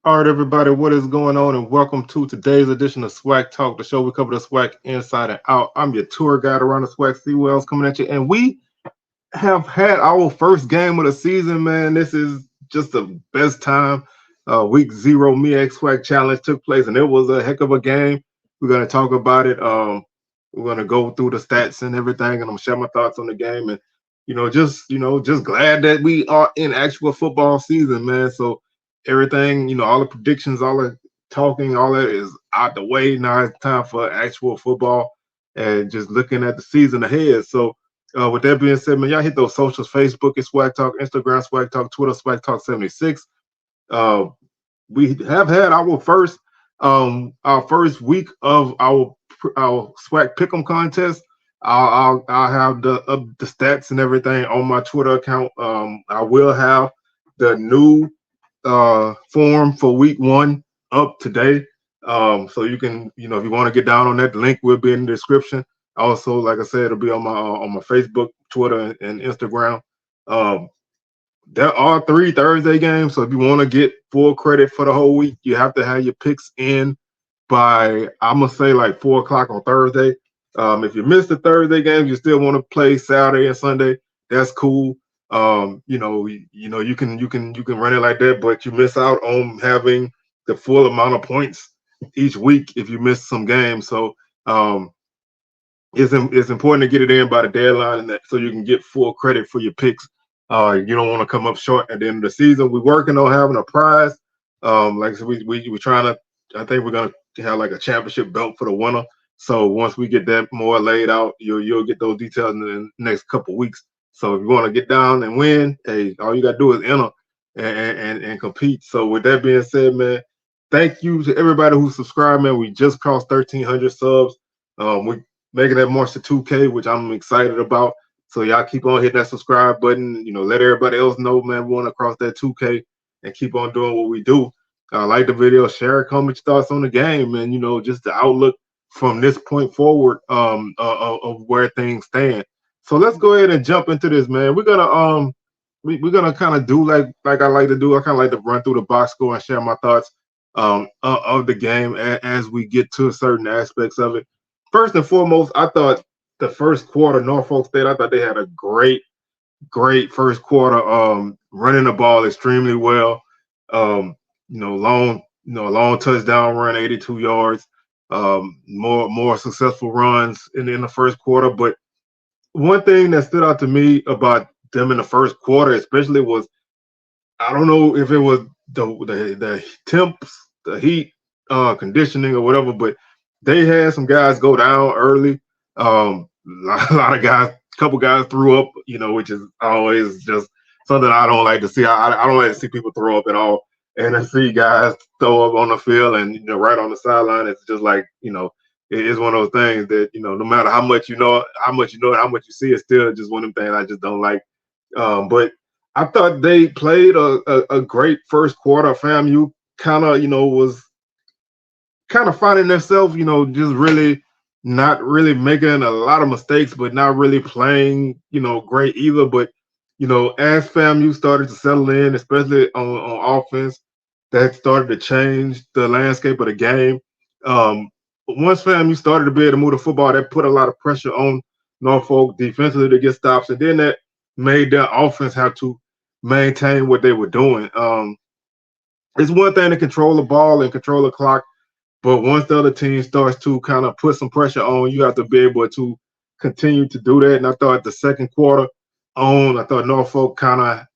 All right, everybody, what is going on? And welcome to today's edition of SWAC Talk, the show we cover the SWAC inside and out. I'm your tour guide around the SWAC, C. Wells, coming at you. And we have had our first game of the season, man. This is just the best time. Week 0 MEAC SWAC Challenge took place, and it was a heck of a game. We're going to talk about it. We're going to go through the stats and everything, and I'm going to share my thoughts on the game. And, just glad that we are in actual football season, man. So, everything, all the predictions, all the talking, all that is out the way. Now it's time for actual football and just looking at the season ahead. So, with that being said, man, y'all hit those socials: Facebook is Swag Talk, Instagram Swag Talk, Twitter Swag Talk 76. Uh, we have had our first week of our Swag Pick'em contest. I'll have the stats and everything on my Twitter account. I will have the new form for week 1 up today. So you can, if you want to get down on that, the link will be in the description. Also, like I said, it'll be on my Facebook, Twitter, and Instagram. There are 3 Thursday games, so if you want to get full credit for the whole week, you have to have your picks in by, I'm gonna say, like 4 o'clock on Thursday. If you miss the Thursday games, you still want to play Saturday and Sunday, that's cool. You can run it like that, but you miss out on having the full amount of points each week if you miss some games. So it's important to get it in by the deadline, and that so you can get full credit for your picks. You don't want to come up short at the end of the season. We're working on having a prize. Like I said, we're trying to. I think we're gonna have like a championship belt for the winner. So once we get that more laid out, you'll get those details in the next couple weeks. So if you want to get down and win, hey, all you gotta do is enter and compete. So with that being said, man, thank you to everybody who subscribed, man. We just crossed 1,300 subs. We're making that march to 2K, which I'm excited about. So y'all keep on hitting that subscribe button. Let everybody else know, man, we want to cross that 2K and keep on doing what we do. Like the video, share it, comment your thoughts on the game, and just the outlook from this point forward of where things stand. So let's go ahead and jump into this, man. We're gonna kind of do like I like to do. I kind of like to run through the box score and share my thoughts of the game as we get to certain aspects of it. First and foremost, I thought the first quarter, Norfolk State, I thought they had a great first quarter, running the ball extremely well. Long touchdown run, 82 yards. More successful runs in the first quarter. But one thing that stood out to me about them in the first quarter, especially, was I don't know if it was the temps, the heat, conditioning or whatever, but they had some guys go down early. A lot of guys, a couple guys threw up, which is always just something I don't like to see. I don't like to see people throw up at all. And to see guys throw up on the field and right on the sideline, it's just like it's one of those things that no matter how much you know, and how much you see, it's still just one of them things I just don't like. But I thought they played a great first quarter. FAMU kind of was kind of finding themselves, just really not really making a lot of mistakes, but not really playing great either. But as FAMU started to settle in, especially on offense, that started to change the landscape of the game. Once FAMU started to be able to move the football, that put a lot of pressure on Norfolk defensively to get stops, and then that made their offense have to maintain what they were doing. It's one thing to control the ball and control the clock, but once the other team starts to kind of put some pressure on, you have to be able to continue to do that. And I thought the second quarter I thought Norfolk kind of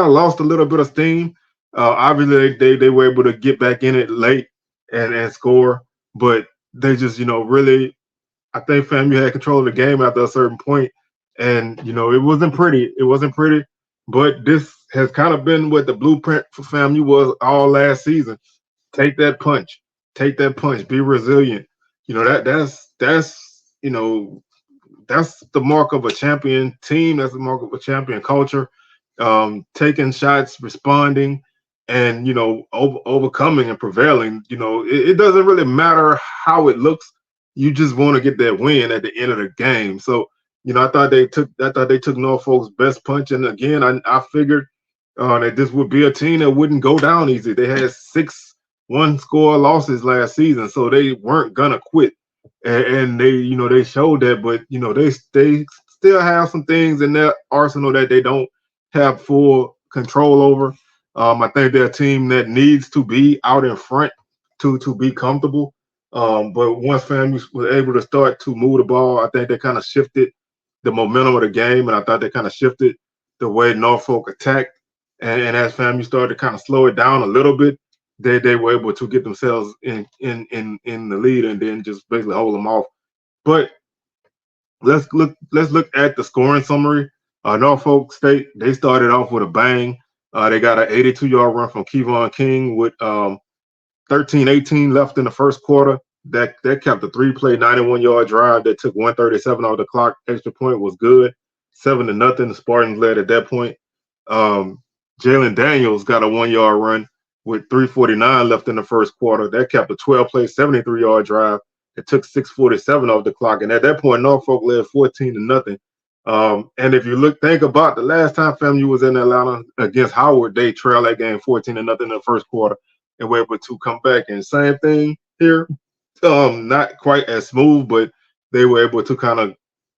lost a little bit of steam. Obviously, they were able to get back in it late and score, but they just really, I think FAMU had control of the game after a certain point, and it wasn't pretty. It wasn't pretty, but this has kind of been what the blueprint for FAMU was all last season. Take that punch, be resilient. That's that's the mark of a champion team. That's the mark of a champion culture. Taking shots, responding, and overcoming and prevailing. It doesn't really matter how it looks. You just want to get that win at the end of the game. So I thought they took Norfolk's best punch, and again, I figured that this would be a team that wouldn't go down easy. They had 6 one-score losses last season, so they weren't gonna quit, and they showed that. But they still have some things in their arsenal that they don't have full control over. I think they're a team that needs to be out in front to be comfortable. But once FAMU was able to start to move the ball, I think they kind of shifted the momentum of the game, and I thought they kind of shifted the way Norfolk attacked. And as FAMU started to kind of slow it down a little bit, they were able to get themselves in the lead and then just basically hold them off. But let's look at the scoring summary. Norfolk State, they started off with a bang. They got an 82-yard run from Kevon King with 13:18 left in the first quarter. That kept a 3-play 91-yard drive that took 137 off the clock. Extra point was good. 7-0. The Spartans led at that point. Jalen Daniels got a 1-yard run with 3:49 left in the first quarter. That kept a 12-play 73-yard drive. It took 6:47 off the clock. And at that point, Norfolk led 14-0. And if you think about the last time FAMU was in Atlanta against Howard, they trailed that game 14-0 in the first quarter and were able to come back. And same thing here. Not quite as smooth, but they were able to kind of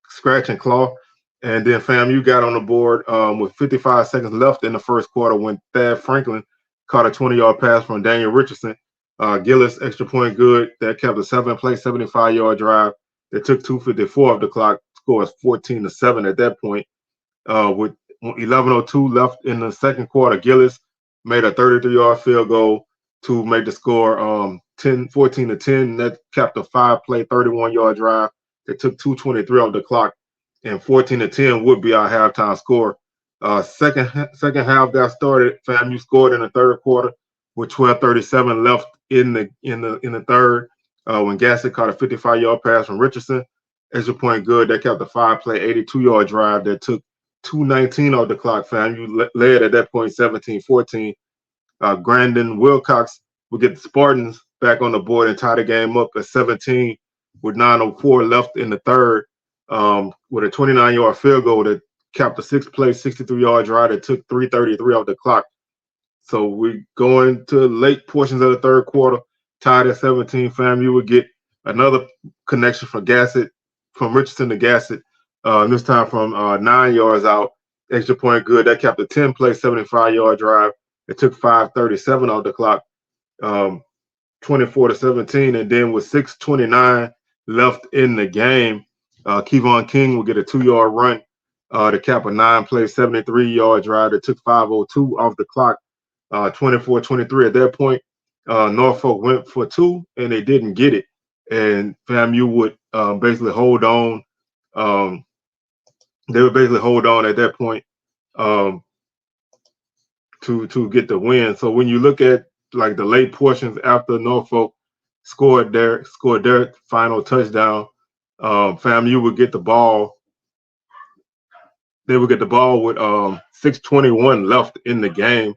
scratch and claw. And then FAMU got on the board with 55 seconds left in the first quarter when Thad Franklin caught a 20-yard pass from Daniel Richardson. Gillis, extra point good. That kept a 7-play 75-yard drive that took 2:54 off the clock. Score was 14-7 at that point. With 11:02 left in the second quarter, Gillis made a 33-yard field goal to make the score 14-10. That capped a 5-play 31-yard drive that took 2:23 off the clock. And 14-10 would be our halftime score. Second half got started. FAMU scored in the third quarter with 12:37 left in the third. When Gassett caught a 55-yard pass from Richardson, extra point good. That kept the 5-play 82-yard drive that took 2:19 off the clock. FAMU led at that point 17-14. Grandin Wilcox would get the Spartans back on the board and tie the game up at 17 with 9:04 left in the third. With a 29-yard field goal that capped a 6-play 63-yard drive that took 3:33 off the clock. So we go into late portions of the third quarter, tied at 17. FAMU would get another connection from Gassett, from Richardson to Gassett, this time from 9 yards out. Extra point good. That kept a 10-play 75-yard drive. It took 5:37 off the clock, 24-17. And then with 6:29 left in the game, Kevon King will get a 2-yard run to cap a 9-play 73-yard drive that took 5:02 off the clock. 24-23 at that point. Norfolk went for 2 and they didn't get it. And FAMU would basically hold on. They would basically hold on at that point to get the win. So when you look at like the late portions after Norfolk scored their final touchdown, FAMU would get the ball. They would get the ball with 6:21 left in the game.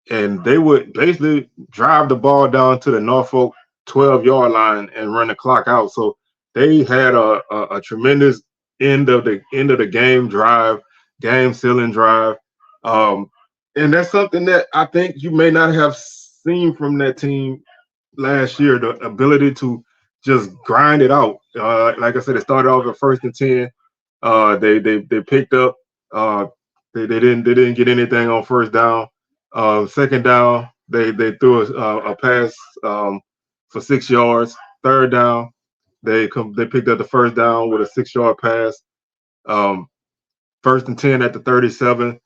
And they would basically drive the ball down to the Norfolk 12-yard line and run the clock out. So they had a tremendous end of the game drive, game sealing drive. And that's something that I think you may not have seen from that team last year, the ability to just grind it out. Like I said, it started off at 1st and 10. They picked up. They didn't get anything on first down. Second down, they threw a pass for 6 yards. Third down, they picked up the first down with a 6-yard pass. 1st and 10 at the 37,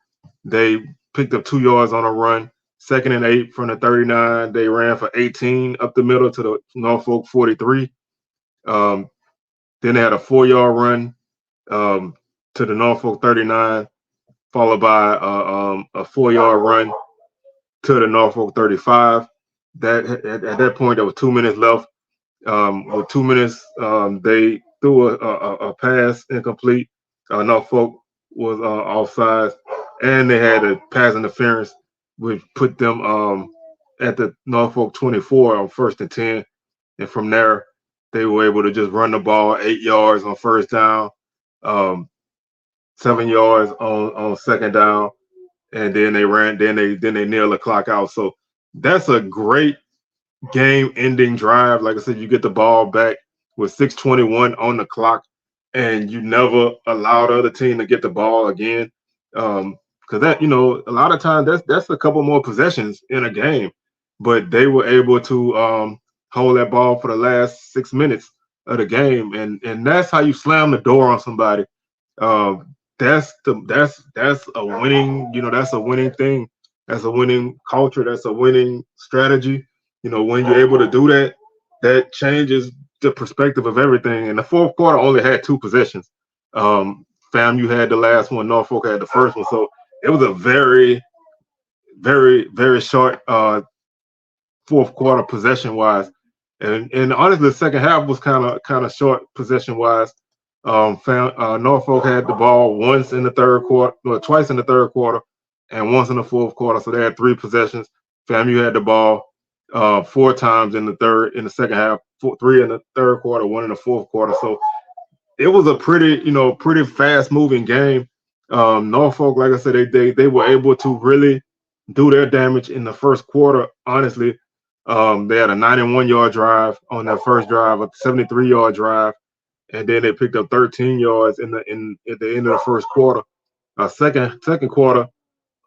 they picked up 2 yards on a run. 2nd and 8 from the 39, they ran for 18 up the middle to the Norfolk 43. Then they had a 4-yard run to the Norfolk 39, followed by a 4-yard run to the Norfolk 35. That at that point, there was 2 minutes left. With 2 minutes, they threw a pass incomplete. Norfolk was offsides, and they had a pass interference, which put them at the Norfolk 24 on 1st and 10. And from there, they were able to just run the ball 8 yards on first down, 7 yards on second down, and then they ran, then they nailed the clock out. So that's a great game-ending drive. Like I said, you get the ball back with 6:21 on the clock, and you never allow the other team to get the ball again. Because that, a lot of times that's a couple more possessions in a game, but they were able to hold that ball for the last 6 minutes of the game, and that's how you slam the door on somebody. That's a winning, that's a winning thing. That's a winning culture. That's a winning strategy. When you're able to do that, that changes the perspective of everything. And the fourth quarter only had two possessions. FAMU had the last one. Norfolk had the first one. So it was a very, very, very short fourth quarter possession wise. And honestly, the second half was kind of short possession wise. Norfolk had the ball once in the third quarter, no, twice in the third quarter, and once in the fourth quarter. So they had three possessions. FAMU had the ball four times in the second half, three in the third quarter, one in the fourth quarter. So it was a pretty fast moving game. Norfolk, like I said, they were able to really do their damage in the first quarter. Honestly, they had a 91-yard drive on their first drive, a 73-yard drive, and then they picked up 13 yards at the end of the first quarter. Second quarter,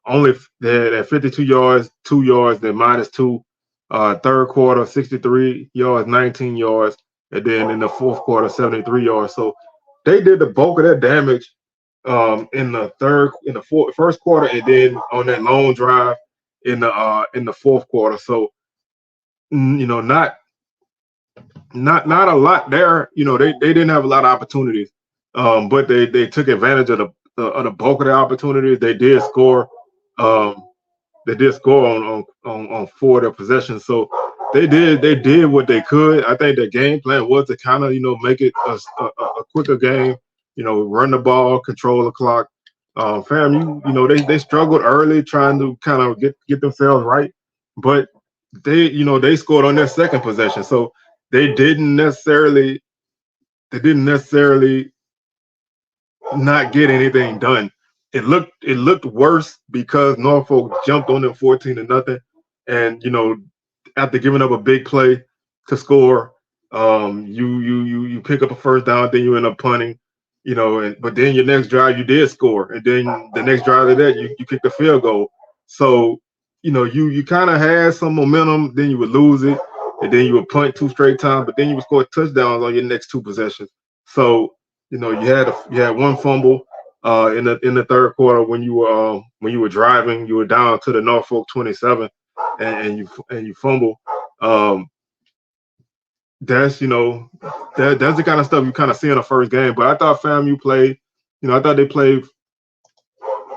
only they had 52 yards, 2 yards, then -2. Third quarter, 63 yards, 19 yards, and then in the fourth quarter, 73 yards. So they did the bulk of their damage in the first quarter, and then on that long drive in the fourth quarter. So not a lot there. They didn't have a lot of opportunities, but they took advantage of the bulk of the opportunities. They did score. They did score on four of their possessions. So they did what they could. I think the game plan was to kind of make it a quicker game. Run the ball, control the clock. FAMU, they struggled early trying to kind of get themselves right, but they scored on their second possession. So they didn't necessarily not get anything done. It looked worse because Norfolk jumped on them 14-0, and after giving up a big play to score, you pick up a first down, then you end up punting, but then your next drive you did score, and then the next drive of that you kicked a field goal. So you kind of had some momentum, then you would lose it, and then you would punt two straight times, but then you would score touchdowns on your next two possessions. So you had one fumble in the third quarter when you were driving, you were down to the Norfolk 27, and you fumble. That's that's the kind of stuff you kind of see in the first game. But I thought FAMU played. I thought they played.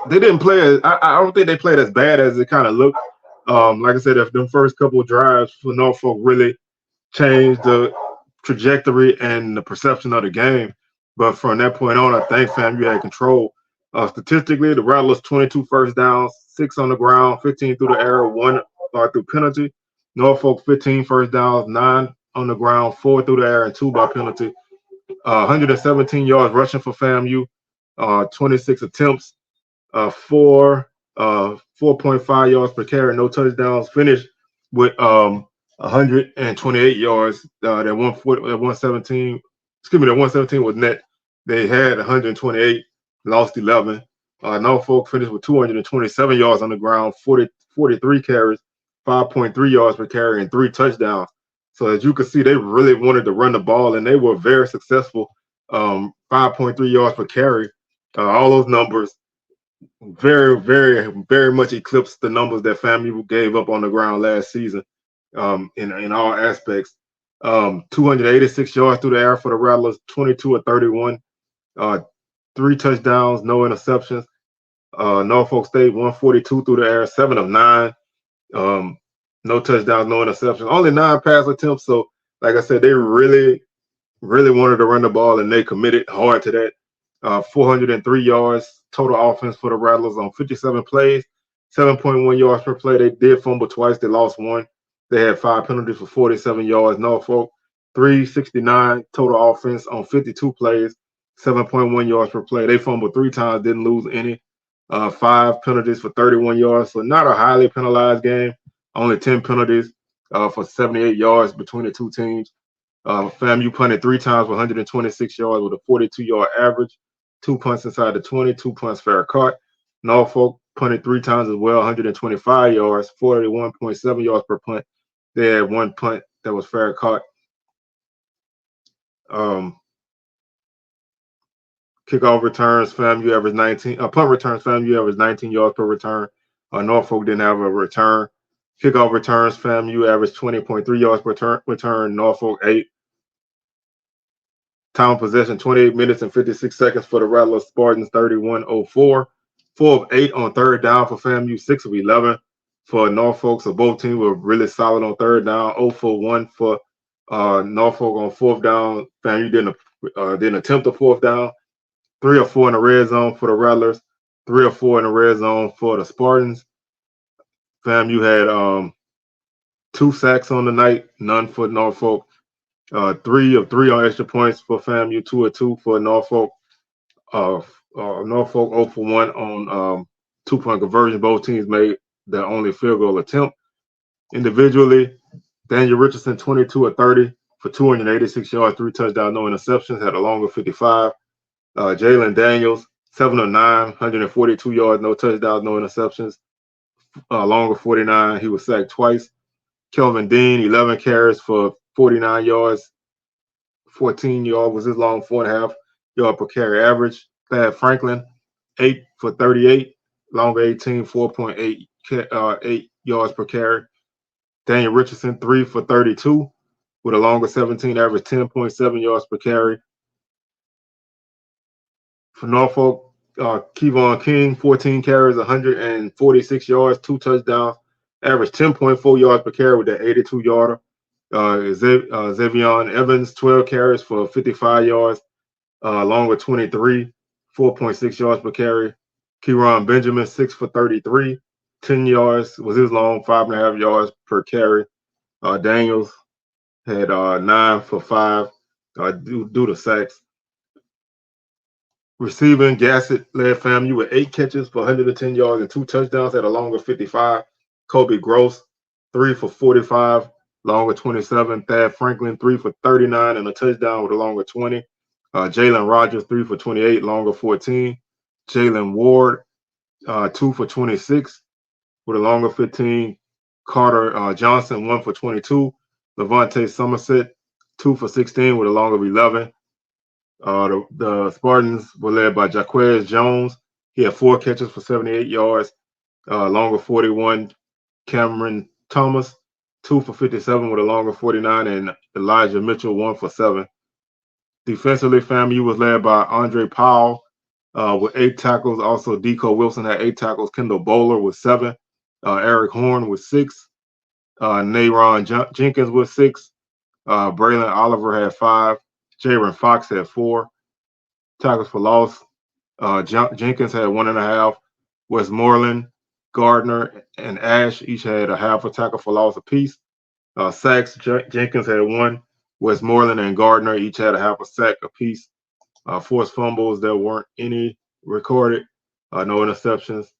They didn't play. I don't think they played as bad as it kind of looked. Like I said, if the first couple of drives for Norfolk really changed the trajectory and the perception of the game. But from that point on, I think FAMU had control. Statistically, the Rattlers 22 first downs, 6 on the ground, 15 through the air, 1 through penalty. Norfolk 15 first downs, 9 on the ground, 4 through the air, and 2 by penalty. 117 yards rushing for FAMU, 26 attempts, 4.5 yards per carry, no touchdowns. Finished with 128 yards. That 117. Excuse me, that 117 was net. They had 128, lost 11. Norfolk finished with 227 yards on the ground, 43 carries, 5.3 yards per carry, and 3 touchdowns. So as you can see, they really wanted to run the ball, and they were very successful. 5.3 yards per carry. All those numbers very, very, very much eclipsed the numbers that FAMU gave up on the ground last season in all aspects. 286 yards through the air for the Rattlers, 22 of 31, 3 touchdowns, no interceptions. Norfolk State 142 through the air, 7 of 9, no touchdowns, no interceptions, only 9 pass attempts. So, like I said, they really, really wanted to run the ball, and they committed hard to that. 403 yards total offense for the Rattlers on 57 plays, 7.1 yards per play. They did fumble twice. They lost 1. They had 5 penalties for 47 yards. Norfolk 369 total offense on 52 plays, 7.1 yards per play. They fumbled 3 times, didn't lose any. 5 penalties for 31 yards. So not a highly penalized game. Only 10 penalties for 78 yards between the two teams. FAMU punted 3 times for 126 yards with a 42-yard average. 2 punts inside the 20, 2 punts fair caught. Norfolk punted 3 times as well, 125 yards, 41.7 yards per punt. They had 1 punt that was fair caught. Kickoff returns, FAMU averaged 19. Punt returns, FAMU averaged 19 yards per return. Norfolk didn't have a return. Kickoff returns, FAMU averaged 20.3 yards per return. Norfolk 8. Time of possession, 28 minutes and 56 seconds for the Rattlers. Spartans, 31:04. 4 of 8 on third down for FAMU, 6 of 11 for Norfolk. So both teams were really solid on third down. 0 for 1 for Norfolk on fourth down. FAMU didn't attempt a fourth down. 3 of 4 in the red zone for the Rattlers. 3 of 4 in the red zone for the Spartans. FAMU had 2 sacks on the night, none for Norfolk. 3 of 3 on extra points for FAMU, 2 of 2 for Norfolk. Norfolk 0 for 1 on 2-point conversion. Both teams made their only field goal attempt. Individually, Daniel Richardson 22 of 30 for 286 yards, 3 touchdowns, no interceptions, had a longer 55. Jalen Daniels 7 of 9, 142 yards, no touchdowns, no interceptions, longer 49. He was sacked twice. Kelvin Dean 11 carries for 49 yards. 14 yards was his long 4.5 yard per carry average. Thad Franklin 8 for 38, longer 18, 4.8 yards per carry. Daniel Richardson 3 for 32 with a longer 17, average 10.7 yards per carry. For Norfolk, Kevon King 14 carries, 146 yards, 2 touchdowns, average 10.4 yards per carry with that 82-yarder. Xavion Evans 12 carries for 55 yards, longer 23, 4.6 yards per carry. Kieron Benjamin 6 for 33, 10 yards was his long, 5.5 yards per carry. Daniels had 9 for 5 due to sacks. Receiving, Gassett led FAMU with 8 catches for 110 yards and 2 touchdowns at a longer 55. Kobe Gross 3 for 45, longer 27. Thad Franklin 3 for 39 and a touchdown with a longer 20. Jalen Rogers 3 for 28, longer 14. Jalen Ward 2 for 26 with a longer 15. Carter Johnson 1 for 22. Levante Somerset 2 for 16 with a longer 11. The Spartans were led by Jaquez Jones. He had 4 catches for 78 yards, longer 41. Cameron Thomas 2 for 57 with a longer 49, and Elijah Mitchell 1 for 7. Defensively, FAMU was led by Andre Powell with 8 tackles. Also, Deco Wilson had 8 tackles. Kendall Bowler with 7. Eric Horn with 6. Nayron Jenkins with 6. Braylon Oliver had 5. Jaron Fox had 4 tackles for loss. Jenkins had 1.5. Westmoreland, Gardner, and Ash each had a half a tackle for loss apiece. Sacks, Jenkins had 1. Westmoreland and Gardner each had a half a sack apiece. Forced fumbles, there weren't any recorded. No interceptions.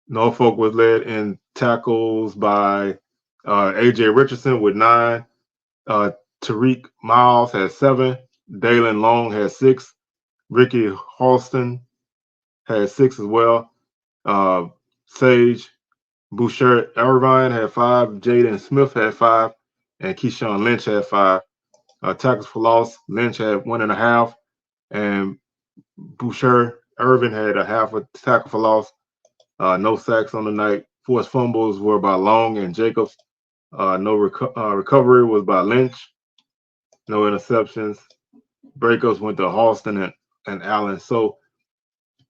Norfolk was led in tackles by A.J. Richardson with 9. Tariq Miles had 7. Dalen Long had 6. Ricky Halston had 6 as well. Sage Boucher Irvine had 5. Jaden Smith had 5. And Keyshawn Lynch had 5. Tackles for loss, Lynch had 1.5. And Boucher Irvin had a half a tackle for loss. No sacks on the night. Forced fumbles were by Long and Jacobs. No recovery was by Lynch. No interceptions. Breakups went to Halston and Allen. So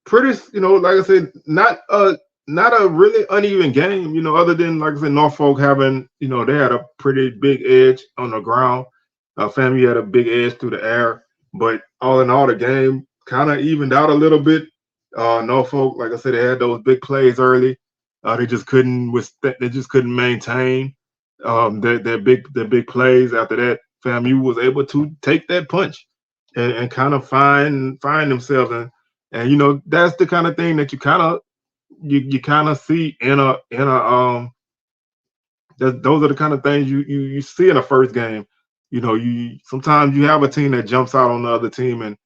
pretty, like I said, not a really uneven game, other than, like I said, Norfolk having, they had a pretty big edge on the ground. FAMU had a big edge through the air. But all in all, the game kind of evened out a little bit. Norfolk, like I said, they had those big plays early. They just couldn't maintain their big plays. After that, FAMU was able to take that punch and kind of find themselves And that's the kind of thing that you kind of see in a those are the kind of things you see in a first game. You sometimes you have a team that jumps out on the other team, and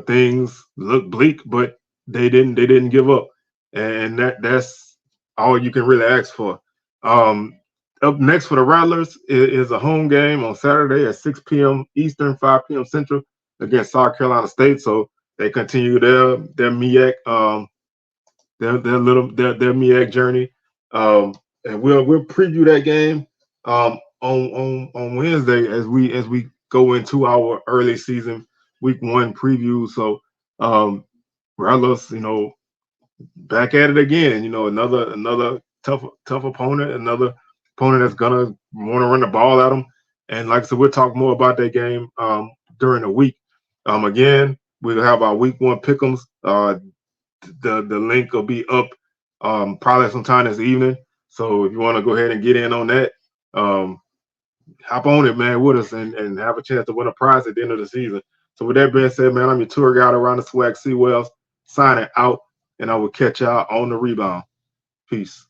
things look bleak, but they didn't give up, and that's all you can really ask for. Um, Up next for the Rattlers is a home game on Saturday at 6 p.m. Eastern, 5 p.m. Central against South Carolina State. So they continue their MEAC their MEAC journey. And we'll preview that game on Wednesday as we go into our early season week 1 preview. So Rattlers, back at it again. Another tough opponent, another opponent that's gonna want to run the ball at them. And like I said, we'll talk more about that game during the week. Again, we'll have our week 1 pick'ems. The link will be up probably sometime this evening. So if you want to go ahead and get in on that, hop on it, man, with us and have a chance to win a prize at the end of the season. So with that being said, man, I'm your tour guide around the SWAC, C. Wells, signing out, and I will catch y'all on the rebound. Peace.